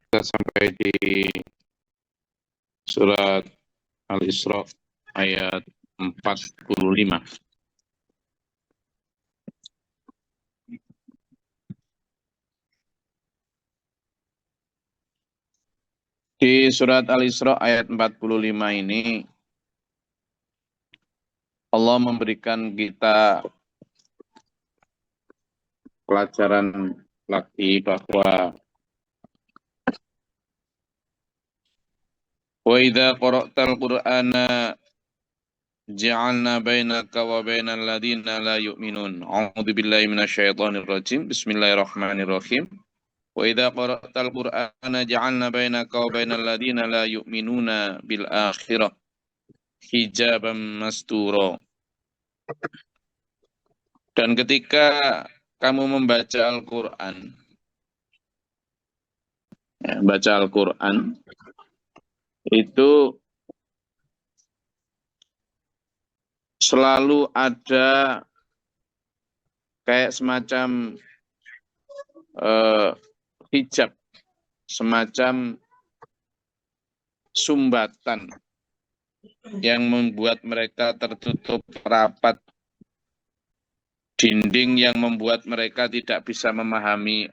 kita sampai di surat Al-Isra ayat 45. Di surat Al-Isra ayat 45 ini Allah memberikan kita pelajaran lagi bahwa wa idza qara'tal qur'ana ja'alna bainaka wa bainal ladzina la yu'minun. A'udzu billahi minasyaitonir rajim. Bismillahirrahmanirrahim. Wa idza qara'tal qur'ana ja'alna bainaka wa bainal ladzina la yu'minuna bil akhirah hijaban mastura. Dan ketika kamu membaca Al-Qur'an, baca Al-Qur'an itu selalu ada kayak semacam hijab, semacam sumbatan yang membuat mereka tertutup rapat, dinding yang membuat mereka tidak bisa memahami.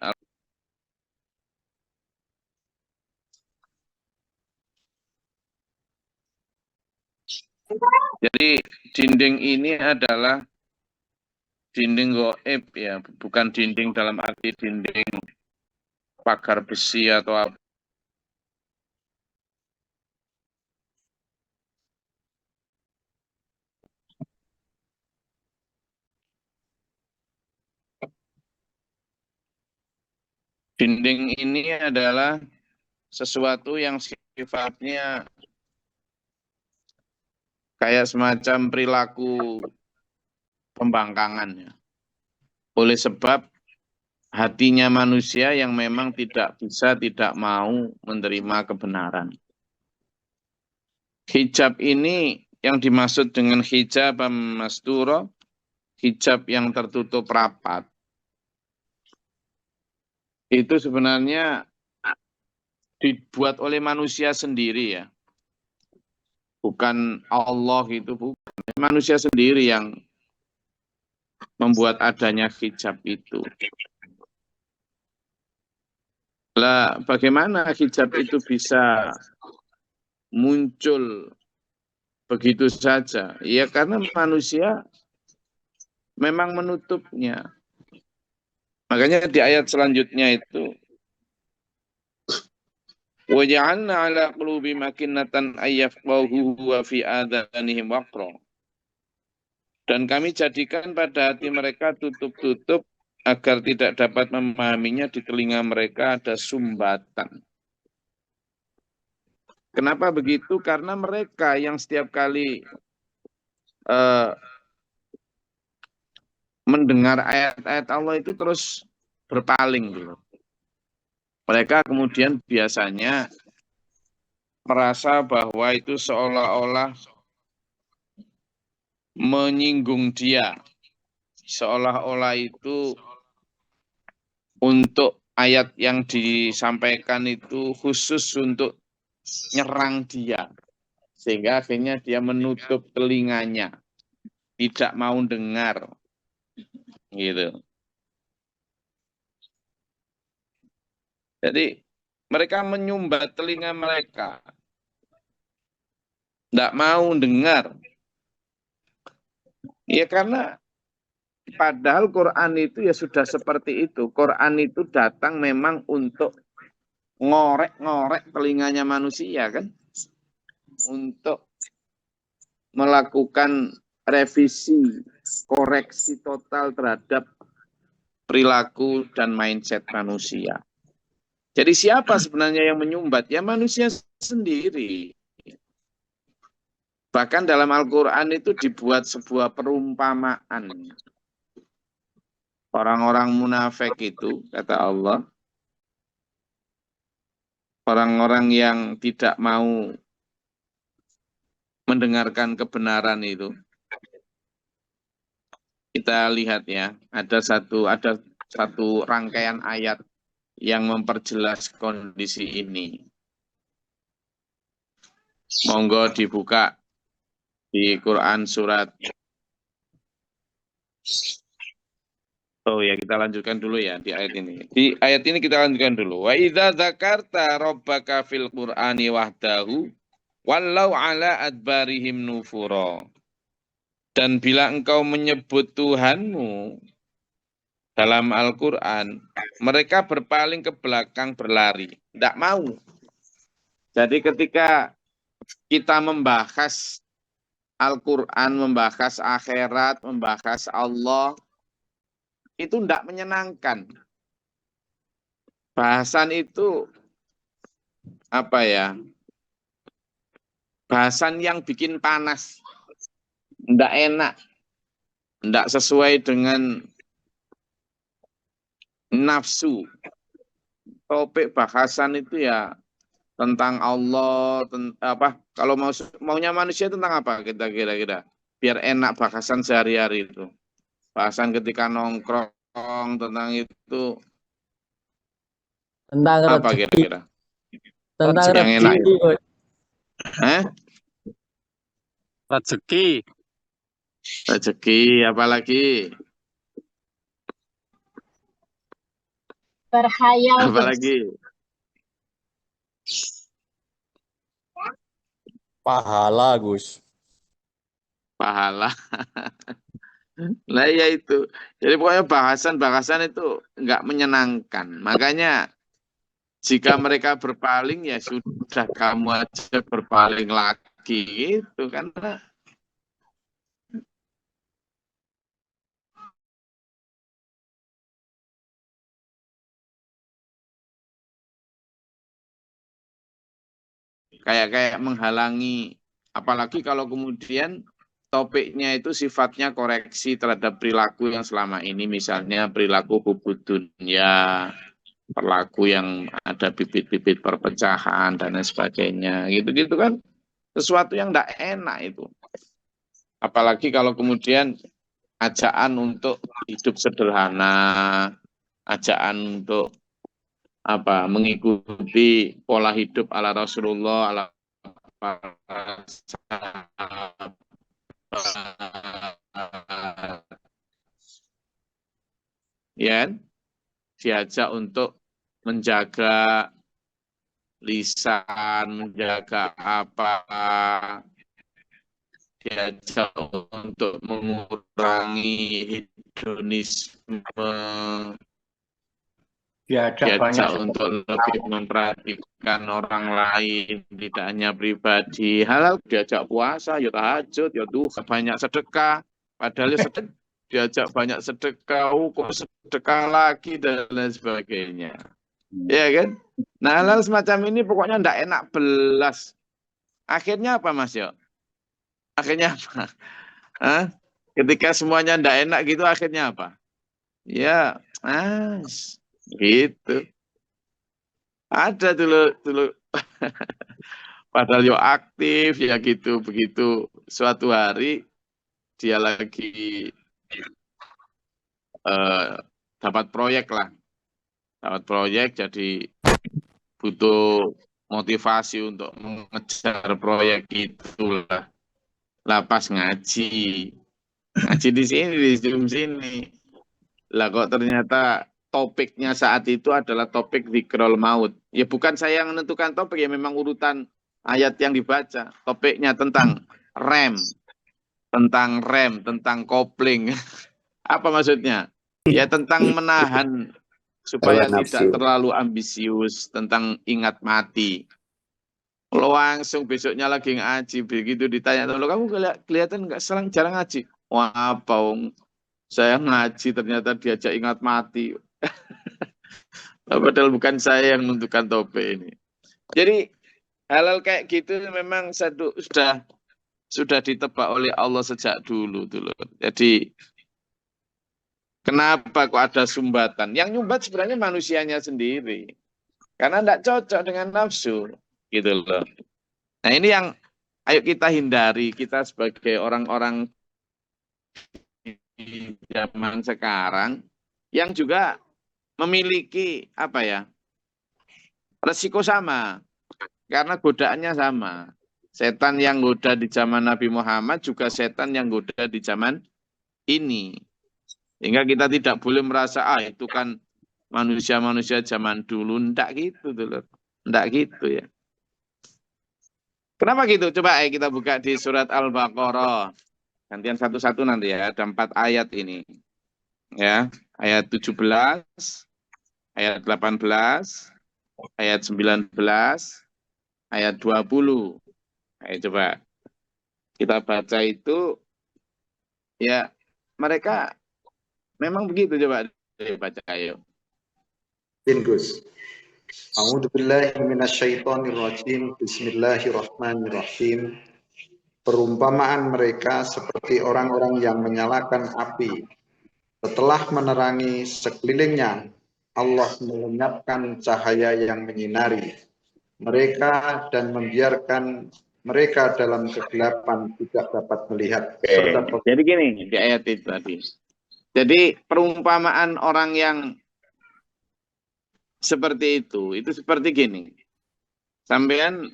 Jadi dinding ini adalah dinding gaib ya, bukan dinding dalam arti dinding pagar besi atau apa. Dinding ini adalah sesuatu yang sifatnya kayak semacam perilaku pembangkangan ya. Oleh sebab hatinya manusia yang memang tidak bisa, tidak mau menerima kebenaran. Hijab ini yang dimaksud dengan hijab masturo, hijab yang tertutup rapat. Itu sebenarnya dibuat oleh manusia sendiri ya. Bukan Allah itu, bukan. Manusia sendiri yang membuat adanya hijab itu. Lah, bagaimana hijab itu bisa muncul begitu saja? Ya karena manusia memang menutupnya. Makanya di ayat selanjutnya itu wa ja'alna 'ala qulubi makinnatan ayyafqahu wa fi adhanihim waqra. Dan kami jadikan pada hati mereka tutup-tutup agar tidak dapat memahaminya, di telinga mereka ada sumbatan. Kenapa begitu? Karena mereka yang setiap kali mendengar ayat-ayat Allah itu terus berpaling gitu. Mereka kemudian biasanya merasa bahwa itu seolah-olah menyinggung dia. Seolah-olah itu untuk ayat yang disampaikan itu khusus untuk nyerang dia. Sehingga akhirnya dia menutup telinganya. Tidak mau dengar. Gitu. Jadi mereka menyumbat telinga mereka. Tidak mau dengar. Ya karena padahal Quran itu ya sudah seperti itu. Quran itu datang memang untuk ngorek-ngorek telinganya manusia kan. Untuk melakukan revisi, koreksi total terhadap perilaku dan mindset manusia. Jadi siapa sebenarnya yang menyumbat? Ya manusia sendiri. Bahkan dalam Al-Quran itu dibuat sebuah perumpamaan. Orang-orang munafik itu, kata Allah, orang-orang yang tidak mau mendengarkan kebenaran itu. Kita lihat ya, ada satu rangkaian ayat yang memperjelas kondisi ini. Monggo dibuka di Quran surat. Oh ya, kita lanjutkan dulu ya di ayat ini. Di ayat ini kita lanjutkan dulu. Wa idza dzakarta rabbaka fil Qur'ani wahdahu wallau ala adbarihim nufura. Dan bila engkau menyebut Tuhanmu dalam Al-Quran, mereka berpaling ke belakang berlari. Tidak mau. Jadi ketika kita membahas Al-Quran, membahas akhirat, membahas Allah, itu tidak menyenangkan. Bahasan itu apa ya? Bahasan yang bikin panas, tidak enak, tidak sesuai dengan nafsu. Topik bahasan itu ya tentang Allah, kalau maunya manusia tentang apa kita kira-kira? Biar enak bahasan sehari-hari itu. Bahasan ketika nongkrong tentang itu tentang apa rezeki, kira-kira? tentang Yang enak rezeki, itu. Rezeki. Rezeki, apalagi? Berhayal. Apalagi? pahala, Gus. Pahala. Nah ya itu. Jadi pokoknya bahasan-bahasan itu nggak menyenangkan. Makanya jika mereka berpaling ya sudah kamu aja berpaling lagi gitu karena kayak menghalangi, apalagi kalau kemudian topiknya itu sifatnya koreksi terhadap perilaku yang selama ini, misalnya perilaku hubud dunia, perilaku yang ada bibit-bibit perpecahan dan lain sebagainya, gitu-gitu kan sesuatu yang tidak enak itu. Apalagi kalau kemudian ajaan untuk hidup sederhana, ajaan untuk mengikuti pola hidup ala Rasulullah, ala para sahabat. Ya, diajak untuk menjaga lisan, menjaga diajak untuk mengurangi hedonisme, diajak untuk lebih memperhatikan orang lain, tidak hanya pribadi. Halal diajak puasa, ya tahajud, ya duha, banyak sedekah. Padahal sedekah, diajak banyak sedekah, kok sedekah lagi dan lain sebagainya. Ya kan? Nah hal semacam ini pokoknya tidak enak belas. Akhirnya apa Mas Yo? Akhirnya apa? Ketika semuanya tidak enak gitu akhirnya apa? Ya, gitu. Ada dulu padahal yo aktif ya gitu, begitu suatu hari dia lagi dapat proyek jadi butuh motivasi untuk mengejar proyek itulah. Pas ngaji di sini, di Zoom sini. Lah kok ternyata topiknya saat itu adalah topik zikrul maut. Ya bukan saya yang menentukan topik, ya memang urutan ayat yang dibaca. Topiknya tentang rem, tentang kopling. Apa maksudnya? Ya tentang menahan supaya tidak terlalu ambisius, tentang ingat mati. Langsung besoknya lagi ngaji, begitu ditanya, lo kamu kelihatan nggak jarang ngaji? Wah apa, saya ngaji ternyata diajak ingat mati. Padahal bukan saya yang menentukan topik ini. Jadi hal-hal kayak gitu memang sudah ditebak oleh Allah sejak dulu. Jadi kenapa kok ada sumbatan? Yang nyumbat sebenarnya manusianya sendiri. Karena tidak cocok dengan nafsu. Gitu loh. Nah ini yang ayo kita hindari, kita sebagai orang-orang di zaman sekarang yang juga memiliki apa ya? Resiko sama karena godaannya sama. Setan yang goda di zaman Nabi Muhammad juga setan yang goda di zaman ini. Sehingga kita tidak boleh merasa itu kan manusia-manusia zaman dulu. Ndak gitu dulu. Ndak gitu ya. Kenapa gitu? Coba kita buka di surat Al-Baqarah. Gantian satu-satu nanti ya. Ada 4 ayat ini. Ya, ayat 17, ayat 18, ayat 19, ayat 20. Ayo coba kita baca itu ya mereka memang begitu, coba baca ayo. Gus. A'udzubillahi minasyaitonirrajim. Bismillahirrahmanirrahim. Perumpamaan mereka seperti orang-orang yang menyalakan api. Setelah menerangi sekelilingnya, Allah melenyapkan cahaya yang menyinari mereka dan membiarkan mereka dalam kegelapan tidak dapat melihat. Jadi gini di ayat itu tadi. Jadi perumpamaan orang yang seperti itu seperti gini. Sampean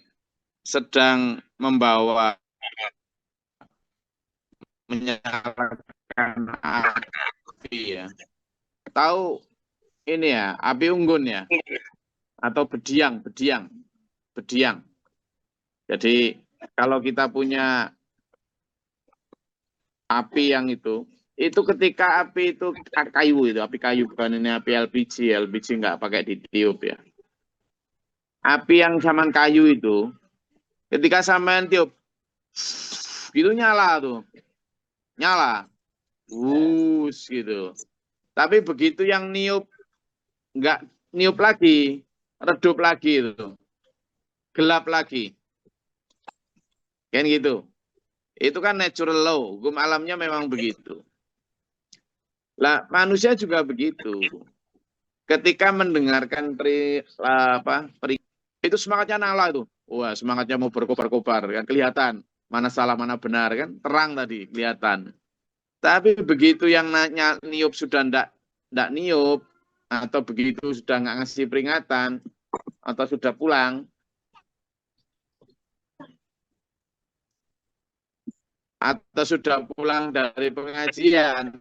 sedang membawa menyalakan api ya. Tahu ini ya, api unggun ya. Atau bediang. Jadi kalau kita punya api yang itu ketika api itu api kayu bukan ini api LPG nggak pakai ditiup ya. Api yang zaman kayu itu, ketika sampean tiup, itu nyala tuh, gitu. Tapi begitu yang niup, nggak niup lagi, redup lagi itu, gelap lagi, kan gitu. Itu kan natural law, hukum alamnya memang begitu. Lah manusia juga begitu. Ketika mendengarkan itu semangatnya nyala itu. Wah, semangatnya mau berkobar-kobar kan kelihatan mana salah mana benar kan terang tadi kelihatan. Tapi begitu yang niup sudah ndak niup atau begitu sudah nggak ngasih peringatan atau sudah pulang atau sudah pulang dari pengajian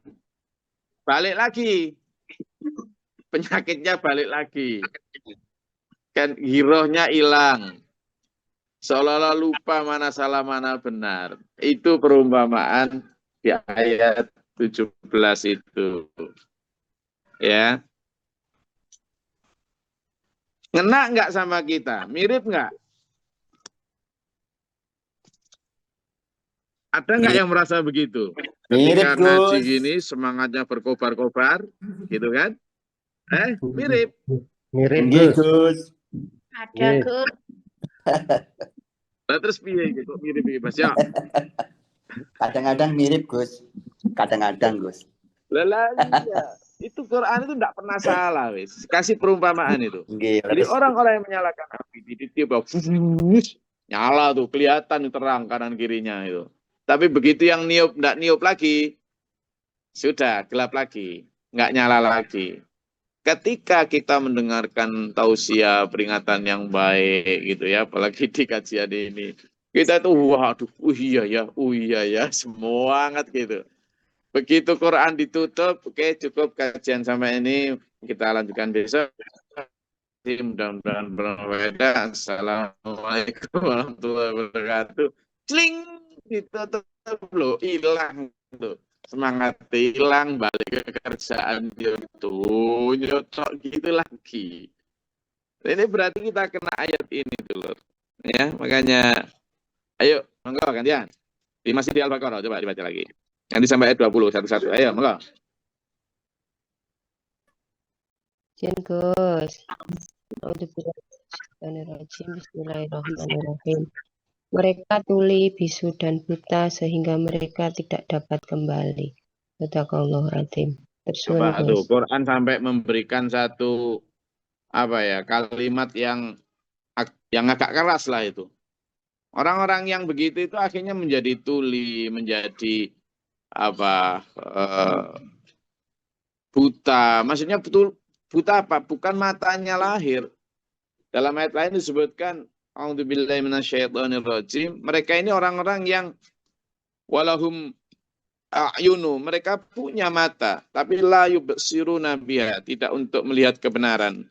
balik lagi penyakitnya balik lagi. Kan girohnya hilang. Seolah-olah lupa mana salah mana benar. Itu perumpamaan di ayat 17 itu. Ya. Ngena nggak sama kita? Mirip nggak? Ada nggak yang merasa begitu? Ketika ngaji gini semangatnya berkobar-kobar, gitu kan? Mirip. Mirip, Gus. Ada, Gus. Nah, terus piye kok mirip Mas ya? Kadang-kadang mirip, Gus. Kadang-kadang, Gus. Iya. Itu Quran itu enggak pernah salah, wis. Kasih perumpamaan itu. Jadi orang-orang yang menyalakan api ditiup nyala tuh, kelihatan terang kanan kirinya itu. Tapi begitu yang enggak niup lagi, sudah gelap lagi, enggak nyala lagi. Ketika kita mendengarkan tausiah peringatan yang baik gitu ya, apalagi di kajian ini, kita tuh waduh, iya ya, semangat gitu. Begitu Quran ditutup, oke cukup kajian sampai ini, kita lanjutkan besok. Mudah-mudahan berfaedah. Assalamualaikum warahmatullahi wabarakatuh. Cling, ditutup loh, hilang tuh. Semangat hilang, balik ke kerjaan itu nyocok gitu lagi. Ini berarti kita kena ayat ini dulu ya, makanya ayo monggo gantian masih di Al-Baqarah, coba dibaca lagi nanti sampai ayat 20 satu-satu. Ayo monggo Gus. Bismillahirrahmanirrahim. Mereka tuli, bisu, dan buta sehingga mereka tidak dapat kembali. Sadaqallahul Azim. Coba tuh Quran sampai memberikan satu kalimat yang agak keras lah itu. Orang-orang yang begitu itu akhirnya menjadi tuli, menjadi buta. Maksudnya betul buta apa? Bukan matanya lahir. Dalam ayat lain disebutkan, a'udzubillahi minasyaitonirrajim, mereka ini orang-orang yang walahum a'yunu, mereka punya mata, tapi la yubsiruna biha, tidak untuk melihat kebenaran.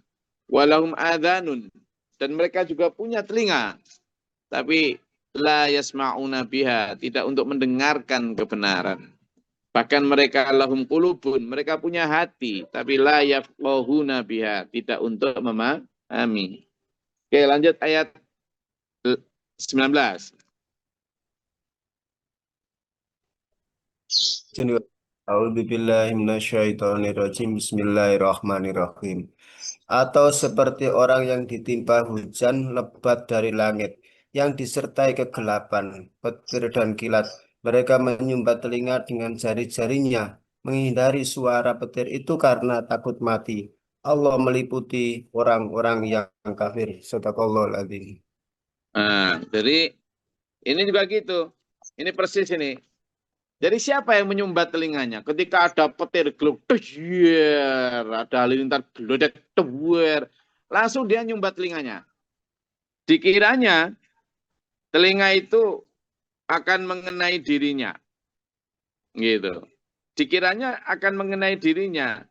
Walahum adhanun, dan mereka juga punya telinga, tapi la yasma'una biha, tidak untuk mendengarkan kebenaran. Bahkan mereka lahum qulubun, mereka punya hati, tapi la yafqahuna biha, tidak untuk memahami. Oke, lanjut ayat 19. A'udzubillahi minasyaitonirrajim. Bismillahirrahmanirrahim. Atau seperti orang yang ditimpa hujan lebat dari langit, yang disertai kegelapan, petir dan kilat. Mereka menyumbat telinga dengan jari-jarinya, menghindari suara petir itu karena takut mati. Allah meliputi orang-orang yang kafir. Shadaqallahul adzim. Nah, jadi ini juga gitu. Ini persis ini. Jadi siapa yang menyumbat telinganya? Ketika ada petir geluduk, ada halilintar geluduk, langsung dia nyumbat telinganya. Dikiranya telinga itu akan mengenai dirinya. Gitu. Dikiranya akan mengenai dirinya.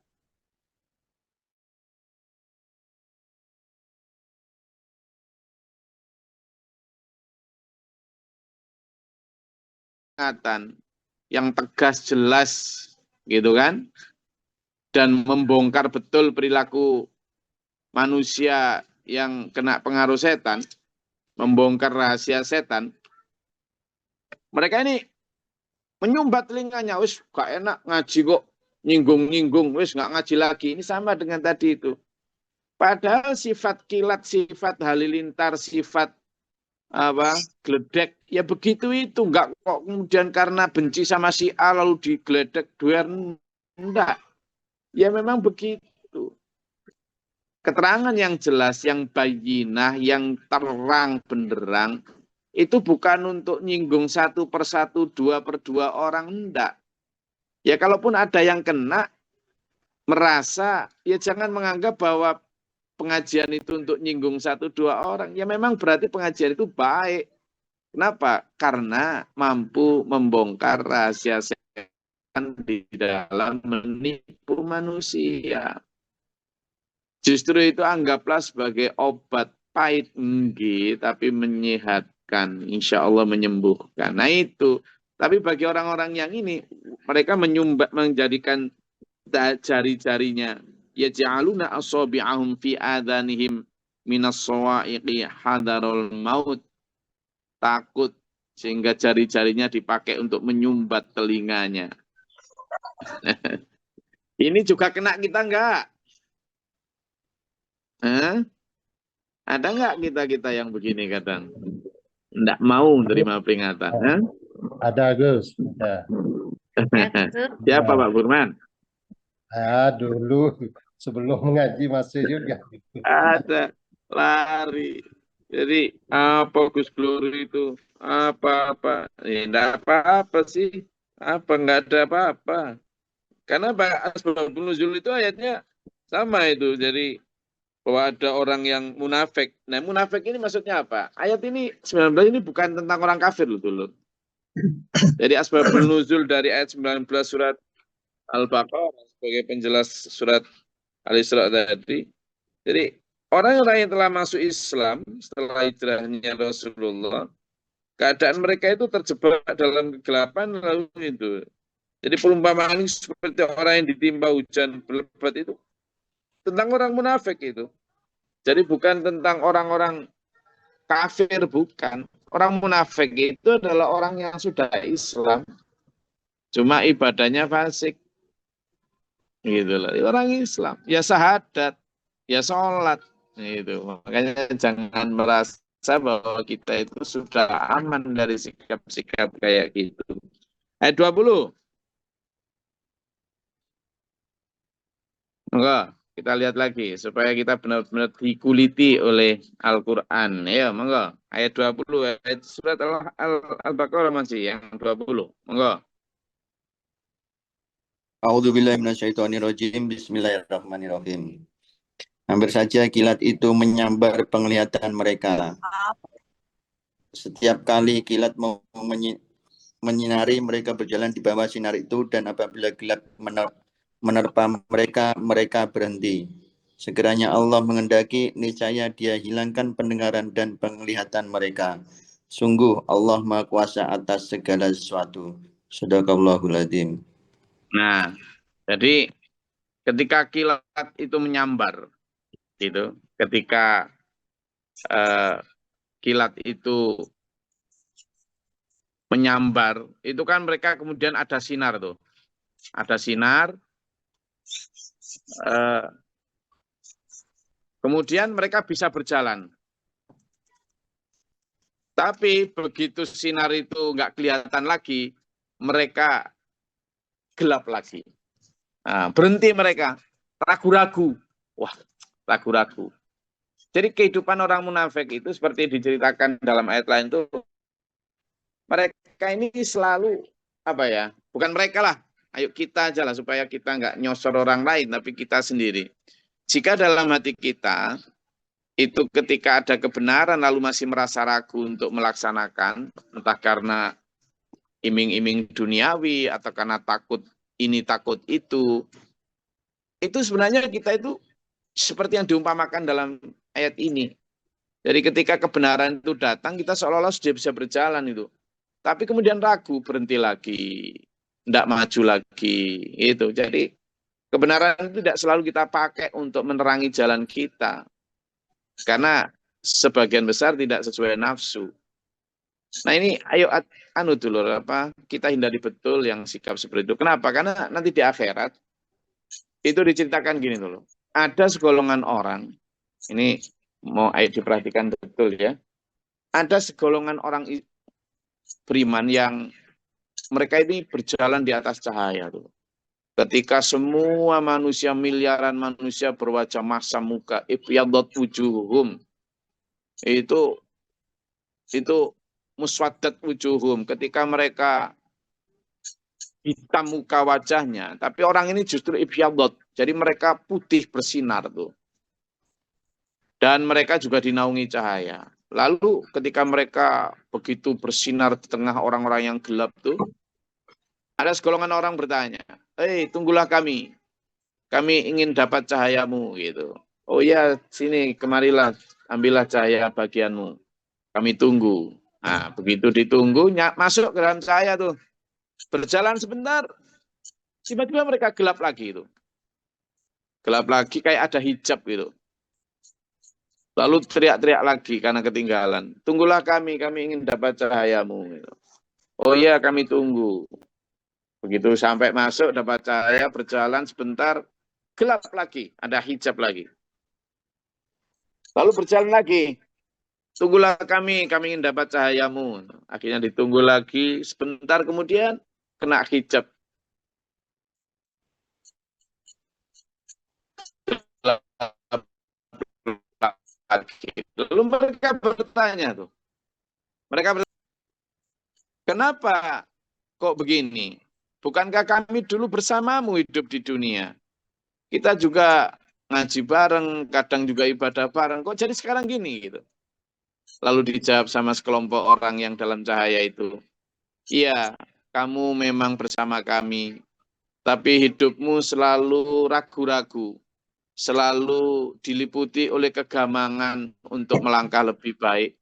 Yang tegas jelas gitu kan, dan membongkar betul perilaku manusia yang kena pengaruh setan, membongkar rahasia setan. Mereka ini menyumbat telinganya, wis gak enak ngaji kok nyinggung-nyinggung, wis gak ngaji lagi. Ini sama dengan tadi itu. Padahal sifat kilat, sifat halilintar, sifat geledek, ya begitu itu, enggak kok kemudian karena benci sama si A lalu digeledek duer, enggak. Ya memang begitu. Keterangan yang jelas, yang bayinah, yang terang benderang, itu bukan untuk nyinggung satu persatu, dua per dua orang, enggak. Ya kalaupun ada yang kena, merasa, ya jangan menganggap bahwa pengajian itu untuk nyinggung satu dua orang. Ya memang berarti pengajian itu baik. Kenapa? Karena mampu membongkar rahasia setan di dalam menipu manusia. Justru itu anggaplah sebagai obat pahit enggih, tapi menyehatkan, insya Allah menyembuhkan. Nah itu. Tapi bagi orang-orang yang ini, mereka menyumbat, menjadikan jari-jarinya, yaj'aluna asabi'ahum fi adhanihim minas sawa'iqi hadarul maut, takut sehingga jari-jarinya dipakai untuk menyumbat telinganya. Ini juga kena kita enggak? Ada enggak kita yang begini kadang? Enggak mau terima peringatan. Ada Gus, ada. Siapa Pak Burman? Dulu sebelum mengaji masih juga. Ada, lari. Jadi apa Gus Glory itu? Apa-apa? Enggak apa-apa sih. Enggak ada apa-apa. Karena Asbabun Nuzul itu ayatnya sama itu. Jadi bahwa ada orang yang munafik. Nah, munafik ini maksudnya apa? Ayat ini 19 ini bukan tentang orang kafir loh dulu. Jadi Asbabun Nuzul dari ayat 19 surat Al-Baqarah sebagai penjelas surat Al-Isra tadi. Jadi orang-orang yang telah masuk Islam setelah hijrahnya Rasulullah, keadaan mereka itu terjebak dalam kegelapan lalu itu. Jadi perumpamaan ini seperti orang yang ditimpa hujan berlebat itu tentang orang munafik itu. Jadi bukan tentang orang-orang kafir, bukan. Orang munafik itu adalah orang yang sudah Islam, cuma ibadahnya fasik. Gitu loh. Orang Islam, ya syahadat, ya sholat. Gitu. Makanya jangan merasa bahwa kita itu sudah aman dari sikap-sikap kayak gitu. Ayat 20. Enggak. Kita lihat lagi supaya kita benar-benar dikuliti oleh Al-Qur'an. Ya, monggo. Ayat 20 ayat surat Al-Baqarah masih yang 20. Monggo. A'udzubillahi minasyaitonirrajim. Bismillahirrahmanirrahim. Hampir saja kilat itu menyambar penglihatan mereka. Setiap kali kilat mau menyinari, mereka berjalan di bawah sinar itu, dan apabila gelap menerpa mereka, mereka berhenti. Sekiranya Allah menghendaki, niscaya Dia hilangkan pendengaran dan penglihatan mereka. Sungguh Allah Maha Kuasa atas segala sesuatu. Shadaqallahul adzim. Nah, jadi ketika kilat itu menyambar, itu ketika kilat itu menyambar, itu kan mereka kemudian ada sinar tuh, ada sinar, kemudian mereka bisa berjalan. Tapi begitu sinar itu nggak kelihatan lagi, mereka gelap lagi. Nah, berhenti mereka, ragu-ragu. Wah, ragu-ragu. Jadi kehidupan orang munafik itu seperti diceritakan dalam ayat lain itu, mereka ini selalu apa ya? Bukan mereka lah, ayo kita aja lah supaya kita nggak nyosor orang lain, tapi kita sendiri. Jika dalam hati kita itu ketika ada kebenaran lalu masih merasa ragu untuk melaksanakan, entah karena iming-iming duniawi atau karena takut ini takut itu sebenarnya kita itu seperti yang diumpamakan dalam ayat ini. Jadi ketika kebenaran itu datang, kita seolah-olah sudah bisa berjalan itu. Tapi kemudian ragu, berhenti lagi, tidak maju lagi. Itu. Jadi kebenaran itu tidak selalu kita pakai untuk menerangi jalan kita. Karena sebagian besar tidak sesuai nafsu. Nah ini ayo dulu kita hindari betul yang sikap seperti itu. Kenapa? Karena nanti di akhirat itu diceritakan gini dulu. Ada segolongan orang, ini mau ayo diperhatikan betul ya. Ada segolongan orang beriman yang mereka ini berjalan di atas cahaya tuh. Ketika semua manusia, miliaran manusia berwajah masam muka, ifyadat wujuhum. Itu muswaddat wujuhum, ketika mereka hitam muka wajahnya, tapi orang ini justru ifyadat, jadi mereka putih bersinar tuh. Dan mereka juga dinaungi cahaya. Lalu ketika mereka begitu bersinar di tengah orang-orang yang gelap tuh, ada segolongan orang bertanya, tunggulah kami ingin dapat cahayamu gitu. Oh ya, sini kemarilah, ambillah cahaya bagianmu, kami tunggu. Nah, begitu ditunggu, masuk ke dalam cahaya tuh, berjalan sebentar, tiba-tiba mereka gelap lagi itu. Gelap lagi kayak ada hijab gitu. Lalu teriak-teriak lagi karena ketinggalan. Tunggulah kami ingin dapat cahayamu. Gitu. Oh iya, kami tunggu. Begitu sampai masuk, dapat cahaya, berjalan sebentar, gelap lagi, ada hijab lagi. Lalu berjalan lagi. Tunggulah kami ingin dapat cahayamu. Akhirnya ditunggu lagi, sebentar kemudian kena hijab. Lalu mereka bertanya tuh. Kenapa kok begini? Bukankah kami dulu bersamamu hidup di dunia? Kita juga ngaji bareng, kadang juga ibadah bareng. Kok jadi sekarang gini gitu? Lalu dijawab sama sekelompok orang yang dalam cahaya itu. Iya, kamu memang bersama kami. Tapi hidupmu selalu ragu-ragu. Selalu diliputi oleh kegamangan untuk melangkah lebih baik.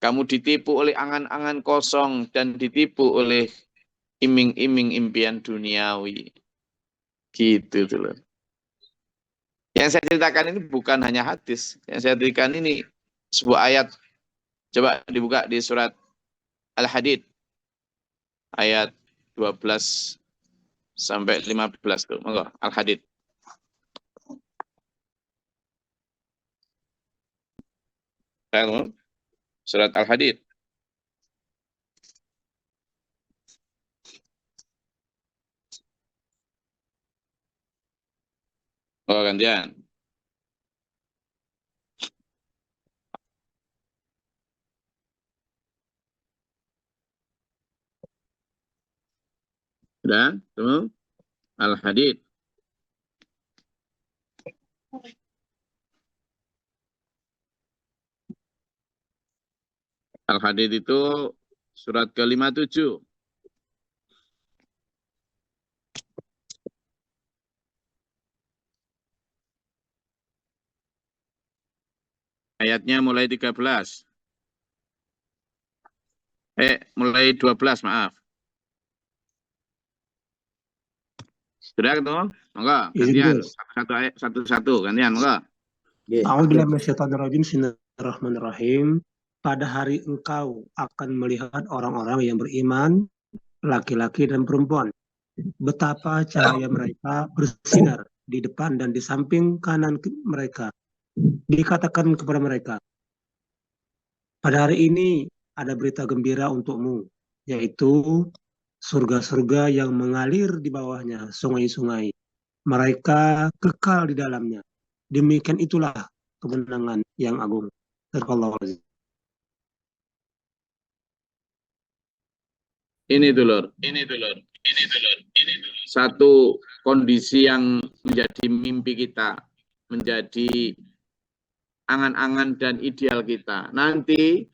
Kamu ditipu oleh angan-angan kosong dan ditipu oleh iming-iming impian duniawi. Gitu tuh loh. Yang saya ceritakan ini bukan hanya hadis. Yang saya ceritakan ini sebuah ayat. Coba dibuka di surat Al-Hadid. Ayat 12 sampai 15 tuh. Monggo, Al-Hadid. Surat Al-Hadid. Oh, gantian. Sudah? Tuh. Al-Hadid. Al-Hadid itu surat ke-57. Ayatnya mulai 13. Mulai 12, maaf. Sudah ketemu? Monggo, gantian. Satu-satu, gantian, monggo. A'udzubillahi minasyaitonirrajim. Bismillahirrahmanirrahim. Pada hari engkau akan melihat orang-orang yang beriman, laki-laki dan perempuan. Betapa cahaya mereka bersinar di depan dan di samping kanan mereka. Dikatakan kepada mereka, pada hari ini ada berita gembira untukmu, yaitu surga-surga yang mengalir di bawahnya, sungai-sungai. Mereka kekal di dalamnya. Demikian itulah kemenangan yang agung. Sadaqallahul Ini dulur. Satu kondisi yang menjadi mimpi kita, menjadi angan-angan dan ideal kita. Nanti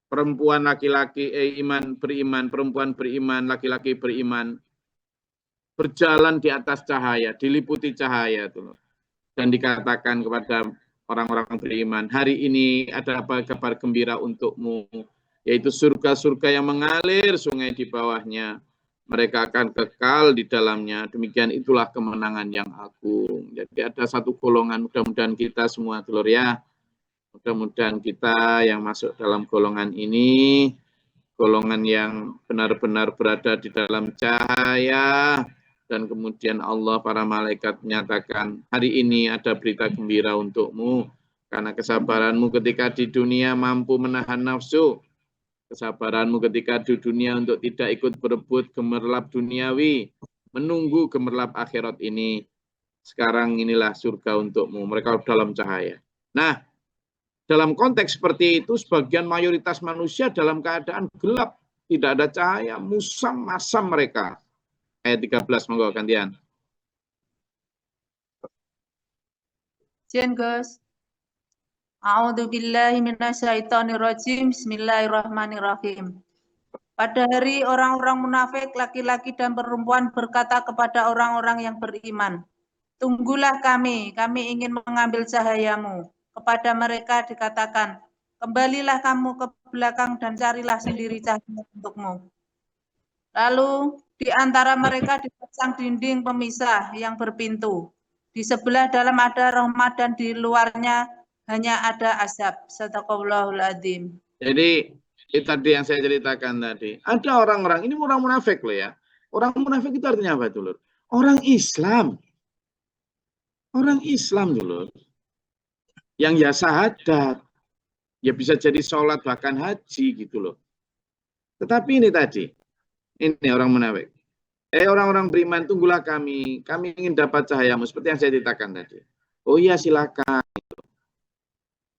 perempuan laki-laki beriman, perempuan beriman, laki-laki beriman, berjalan di atas cahaya, diliputi cahaya dulur. Dan dikatakan kepada orang-orang beriman, hari ini ada kabar gembira untukmu, yaitu surga-surga yang mengalir sungai di bawahnya. Mereka akan kekal di dalamnya. Demikian itulah kemenangan yang agung. Jadi ada satu golongan, mudah-mudahan kita semua dulur ya. Mudah-mudahan kita yang masuk dalam golongan ini, golongan yang benar-benar berada di dalam cahaya, dan kemudian Allah, para malaikat menyatakan, hari ini ada berita gembira untukmu, karena kesabaranmu ketika di dunia mampu menahan nafsu, kesabaranmu ketika di dunia untuk tidak ikut berebut gemerlap duniawi, menunggu gemerlap akhirat ini. Sekarang inilah surga untukmu, mereka dalam cahaya. Nah, dalam konteks seperti itu, sebagian mayoritas manusia dalam keadaan gelap, tidak ada cahaya, musam masam mereka. Ayat 13, monggo gantian. Jen Gus. A'udzubillahi minasyaitonirrajim. Bismillahirrahmanirrahim. Pada hari orang-orang munafik, laki-laki dan perempuan berkata kepada orang-orang yang beriman, tunggulah kami ingin mengambil cahayamu. Kepada mereka dikatakan, kembalilah kamu ke belakang dan carilah sendiri cahaya untukmu. Lalu di antara mereka dipasang dinding pemisah yang berpintu. Di sebelah dalam ada rahmat dan di luarnya hanya ada azab. Sadaqallahul adzim. Jadi itu tadi yang saya ceritakan tadi. Ada orang-orang, ini orang munafik loh ya. Orang munafik itu artinya apa dulu? Orang Islam. Orang Islam dulu. Yang ya syahadat. Ya bisa jadi sholat bahkan haji gitu loh. Tetapi ini tadi. Ini orang munafik. Orang-orang beriman, tunggulah kami ingin dapat cahayamu. Seperti yang saya ceritakan tadi. Oh iya silakan.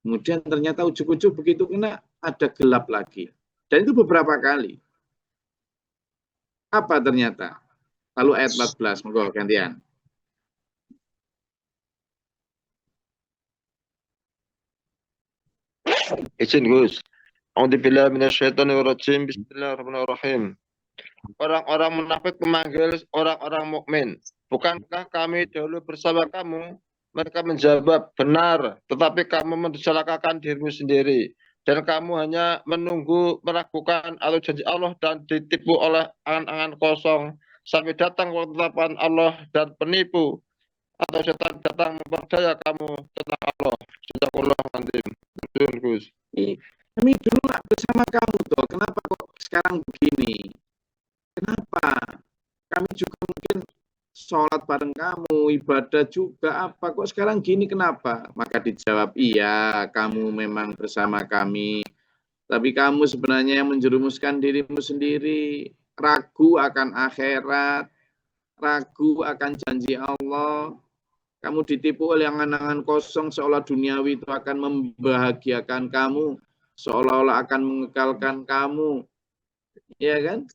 Kemudian ternyata ujuk-ujuk begitu kena ada gelap lagi. Dan itu beberapa kali. Apa ternyata? Lalu ayat 14, monggo gantian. Izin Gus. A'udzubillahi minasyaitonirrajim. Bismillahirrahmanirrahim. Orang-orang munafik memanggil orang-orang mukmin. Bukankah kami dahulu bersama kamu? Mereka menjawab, benar, tetapi kamu mencelakakan dirimu sendiri. Dan kamu hanya menunggu, meragukan atau janji Allah dan ditipu oleh angan-angan kosong. Sampai datang ketetapan Allah dan penipu. Atau setan datang memperdaya kamu tentang Allah. Jazakallahu khairan. Gus. Kami dulu nggak bersama kamu toh. Kenapa kok sekarang begini? Kenapa? Kami juga mungkin sholat bareng kamu, ibadah juga, apa kok sekarang gini, kenapa? Maka dijawab, iya kamu memang bersama kami, tapi kamu sebenarnya yang menjerumuskan dirimu sendiri, ragu akan akhirat, ragu akan janji Allah, kamu ditipu oleh angan-angan kosong seolah duniawi itu akan membahagiakan kamu, seolah-olah akan mengekalkan kamu, ya kan?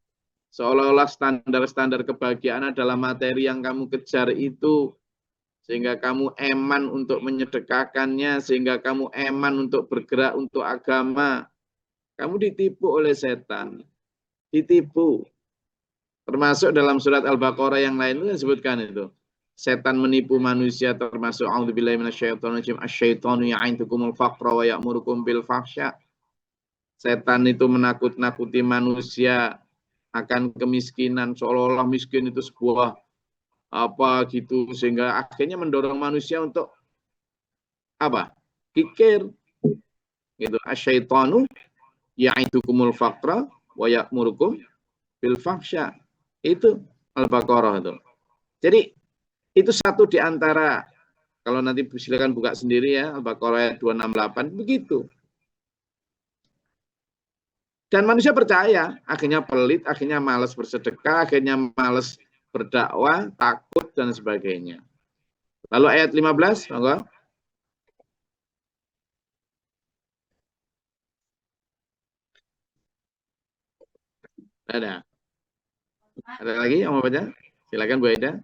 Seolah-olah standar-standar kebahagiaan adalah materi yang kamu kejar itu. Sehingga kamu eman untuk menyedekahkannya. Sehingga kamu eman untuk bergerak untuk agama. Kamu ditipu oleh setan. Ditipu. Termasuk dalam surat Al-Baqarah yang lain itu disebutkan itu. Setan menipu manusia termasuk a'udzubillahi minasyaitonirrajim asyaitonu ya'idukumul faqra wa ya'murukum bil fahsya. Setan itu menakut-nakuti manusia akan kemiskinan, seolah-olah miskin itu sebuah apa gitu, sehingga akhirnya mendorong manusia untuk apa? Kikir. Gitu. Asyaitonu ya'idukumul faqra wa ya'murukum bil fahsya. Itu Al-Baqarah itu. Jadi itu satu di antara, kalau nanti silakan buka sendiri ya, Al-Baqarah ayat 268, begitu. Dan manusia percaya, akhirnya pelit, akhirnya malas bersedekah, akhirnya malas berdakwah, takut, dan sebagainya. Lalu ayat 15, monggo. Ada lagi yang mau baca? Silakan Bu Aida.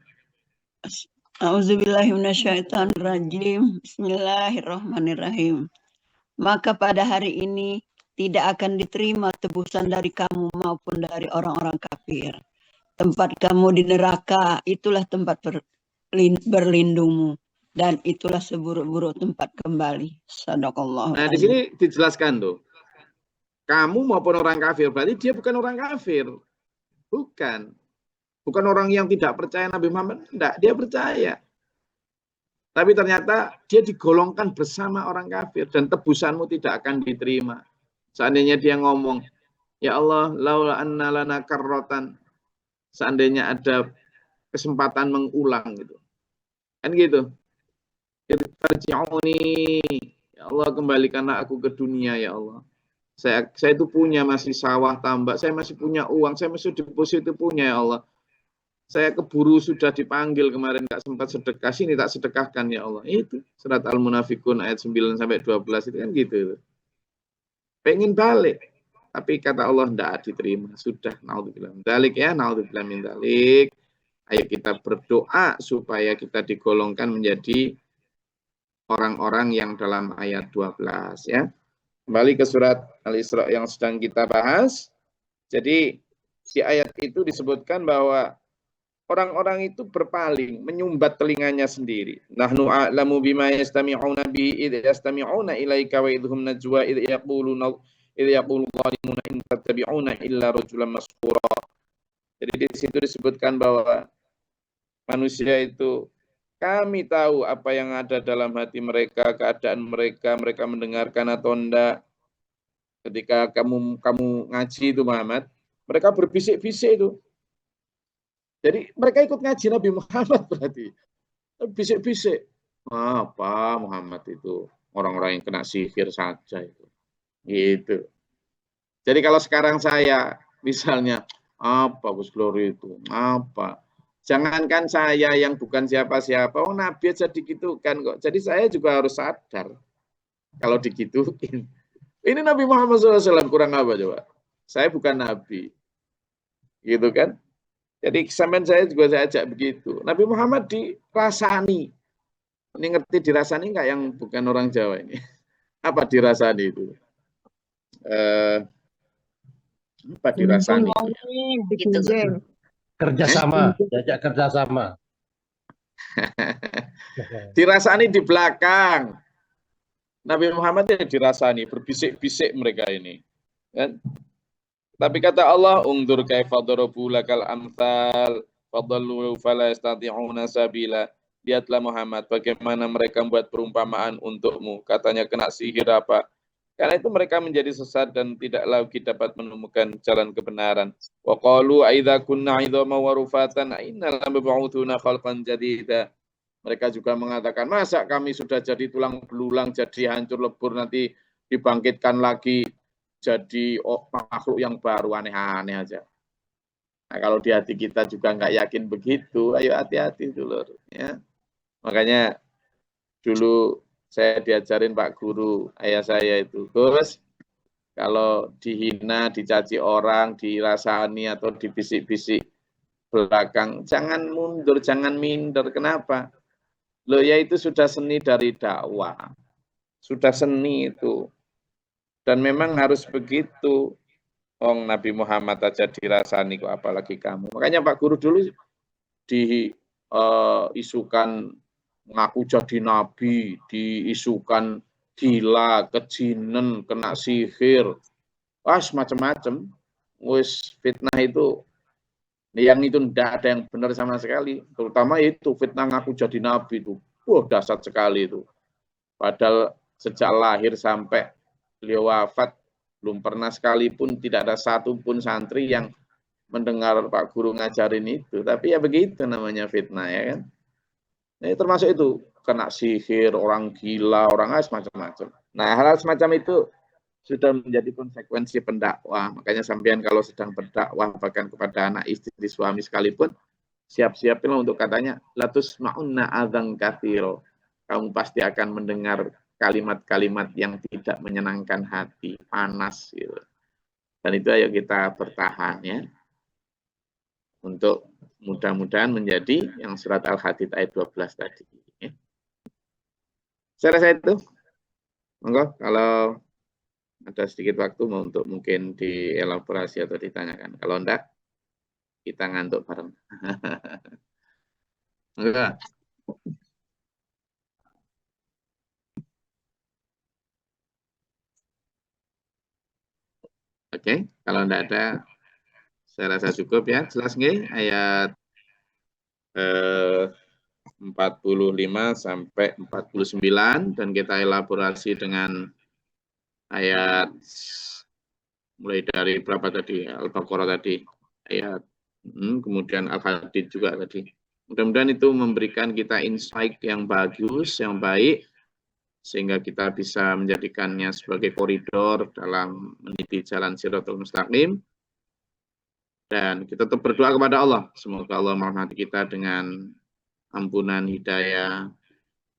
A'udzubillahiminasyaitonirrajim. Bismillahirrahmanirrahim. Maka pada hari ini tidak akan diterima tebusan dari kamu maupun dari orang-orang kafir. Tempat kamu di neraka itulah tempat berlindungmu dan itulah seburuk-buruk tempat kembali. Sadaqallahu. Nah, di sini dijelaskan tuh. Kamu maupun orang kafir, berarti dia bukan orang kafir. Bukan. Bukan orang yang tidak percaya Nabi Muhammad. Tidak, dia percaya. Tapi ternyata dia digolongkan bersama orang kafir. Dan tebusanmu tidak akan diterima. Seandainya dia ngomong, ya Allah, laula anna lana karrotan. Seandainya ada kesempatan mengulang gitu. Kan gitu. Irji'uni. Ya Allah, kembalikanlah aku ke dunia ya Allah. Saya itu punya masih sawah tambak, saya masih punya uang, saya masih deposito punya ya Allah. Saya keburu sudah dipanggil kemarin, nggak sempat sedekah, sini tak sedekahkan ya Allah. Itu surat Al-Munafikun ayat 9-12 itu kan gitu. Pengen balik, tapi kata Allah tidak diterima. Sudah, naudzubillah min dzalik ya, naudzubillah min dzalik. Ayo kita berdoa supaya kita digolongkan menjadi orang-orang yang dalam ayat 12 ya. Kembali ke surat Al-Isra yang sedang kita bahas. Jadi di ayat itu disebutkan bahwa orang-orang itu berpaling, menyumbat telinganya sendiri. Nahnu a'lamu bima yastami'una bi idh yastami'una ilaika wa idhum najwa idh yaqulu zalimuna in tattabi'una illa rajulan masfura. Jadi di situ disebutkan bahwa manusia itu, kami tahu apa yang ada dalam hati mereka, keadaan mereka, mereka mendengarkan atau enggak. Ketika kamu ngaji itu Muhammad, mereka berbisik-bisik itu. Jadi mereka ikut ngaji Nabi Muhammad berarti. Bisik-bisik. Apa Muhammad itu? Orang-orang yang kena sihir saja itu. Gitu. Jadi kalau sekarang saya, misalnya, apa Gus Glory itu? Apa? Jangankan saya yang bukan siapa-siapa, oh Nabi aja digitukan kok. Jadi saya juga harus sadar kalau digituin. Ini Nabi Muhammad SAW kurang apa coba? Saya bukan Nabi. Gitu kan? Jadi sampean saya juga saya ajak begitu. Nabi Muhammad dirasani. Ini ngerti dirasani enggak yang bukan orang Jawa ini? Apa dirasani itu? Apa dirasani? Kerjasama, diajak kerjasama. Dirasani di belakang. Nabi Muhammad ini dirasani, berbisik-bisik mereka ini. Kan? Tapi kata Allah, ungdur kaifa darabu lakal amsal fadallu fala yastati'una sabila. Lihatlah Muhammad bagaimana mereka membuat perumpamaan untukmu. Katanya kena sihir apa? Karena itu mereka menjadi sesat dan tidak lagi dapat menemukan jalan kebenaran. Wa qalu aidza kunna 'idhaman wa rufatan inna lamab'utsuna khalqan jadida. Mereka juga mengatakan, masa kami sudah jadi tulang belulang, jadi hancur lebur, nanti dibangkitkan lagi jadi makhluk yang baru, aneh-aneh aja. Nah, kalau di hati kita juga nggak yakin begitu, ayo hati-hati dulu. Ya. Makanya dulu saya diajarin Pak Guru, ayah saya itu, Gus, kalau dihina, dicaci orang, dirasani atau dibisik-bisik belakang, jangan mundur, jangan minder. Kenapa? Loh ya itu sudah seni dari dakwah. Sudah seni itu. Dan memang harus begitu. Nabi Muhammad aja dirasani kok apalagi kamu. Makanya Pak Guru dulu diisukan ngaku jadi nabi, diisukan gila, kejinen, kena sihir, macam-macam. Wis fitnah itu, yang itu tidak ada yang benar sama sekali. Terutama itu fitnah ngaku jadi nabi itu, dahsyat sekali itu. Padahal sejak lahir sampai beliau wafat belum pernah sekalipun tidak ada satupun santri yang mendengar Pak Guru ngajarin itu. Tapi ya begitu namanya fitnah ya kan. Nah, termasuk itu kena sihir, orang gila, orang macam-macam. Nah, hal semacam itu sudah menjadi konsekuensi pendakwah. Makanya sampean kalau sedang berdakwah bahkan kepada anak istri suami sekalipun, siap-siaplah untuk katanya latus ma'unna adzan katsiro. Kamu pasti akan mendengar kalimat-kalimat yang tidak menyenangkan hati, panas gitu. Dan itu ayo kita bertahan ya. Untuk mudah-mudahan menjadi yang surat Al-Hadid ayat 12 tadi. Ya. Saya rasa itu. Monggo kalau ada sedikit waktu untuk mungkin dielaborasi atau ditanyakan. Kalau enggak, kita ngantuk bareng. Enggak. Oke, kalau enggak ada, saya rasa cukup ya. Jelas nggih ayat 45 sampai 49 dan kita elaborasi dengan ayat mulai dari berapa tadi? Al-Baqarah tadi, ayat kemudian Al-Hadid juga tadi. Mudah-mudahan itu memberikan kita insight yang bagus, yang baik, sehingga kita bisa menjadikannya sebagai koridor dalam meniti jalan Shirathul Mustaqim. Dan kita tetap berdoa kepada Allah. Semoga Allah merahmati kita dengan ampunan, hidayah,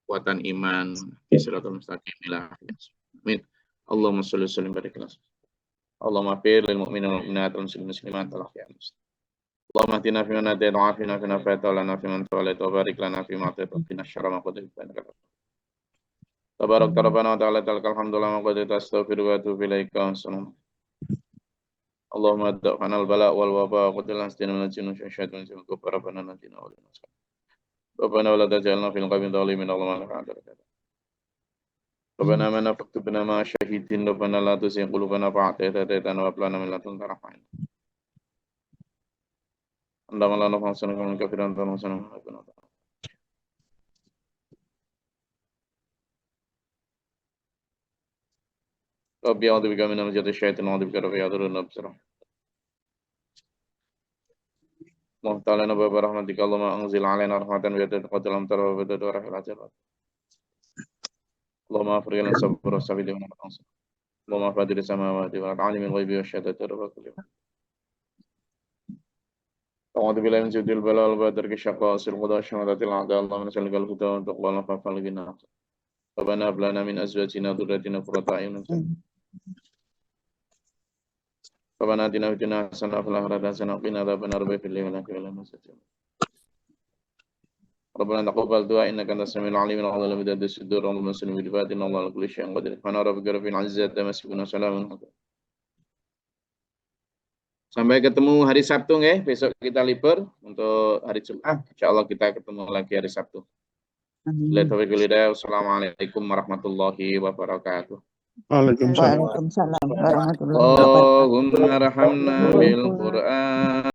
kekuatan iman di Shirathul Mustaqim. Amin. Allahumma sholli wa sallim barik ala Allahumma fir lil mu'minin wal mu'minat wal muslimin muslimat wal muslimin. Allahumma atina fi man hadayta wa afina fi man afayta wa lana fi man tawallaita wa barik lana fi ma atayta wa qina syarra ma qadaita. Tabarak Rabbana wa ta'ala alhamdulillah wa qadaita astaghfiru wa atubu ilaika. Allahumma da'fana al-bala wal waba wa qadil asdina min al-jinni wa syaitan wa kufar rabbana natina wa lana. Rabbana wa la taj'alna fil qawmi dhalimin Allahumma la ta'ala. Rabbana man faktubna ma syahidin rabbana la tuzigh qulubana ba'da idh hadaytana wa hab lana min ladunka rahmah. Andama lana fa'sana min kafiran wa sana rabbana. Rabbi a'udzu bika min al-jaddi syaitan wa a'udzu bika rabbi yadurun absara. Allah ta'ala nabba rahmatika Allahumma anzil alaina rahmatan wa yadda qadalam tara wa yadda rahil ajal. Allahumma afriq lana sabra wa sabila wa nafsa. Allahumma fadir samawati wa alimil ghaibi wa syahadati rabbika. A'udzu billahi min syaitanir rajim wa tarki syaqqa sir qada syahadatil a'da Allahumma nas'aluka al-huda wa taqwa wa fa'al ghina. Rabbana hab lana min azwajina dhurriyyatina qurrata a'yun. Rabbana atina fid dunya hasanah wa fil akhirati hasanah wa qina adzabannar wa fil yawmil akhir wa nasajid. Rabbana taqabbal du'a innaka antas samiul alim wa ala bidad as-sudur wa muslimin bil fatin Allah kulli syai'in qadir. Ana rabbika rabbil izzati amma yasifun salamun. Sampai ketemu hari Sabtu nggih, besok kita libur untuk hari Jumat. Insyaallah kita ketemu lagi hari Sabtu. Assalamualaikum warahmatullahi wabarakatuh. Waalaikumsalam. Waalaikumsalam warahmatullahi wabarakatuh. Allahumma arhamna bil Qur'an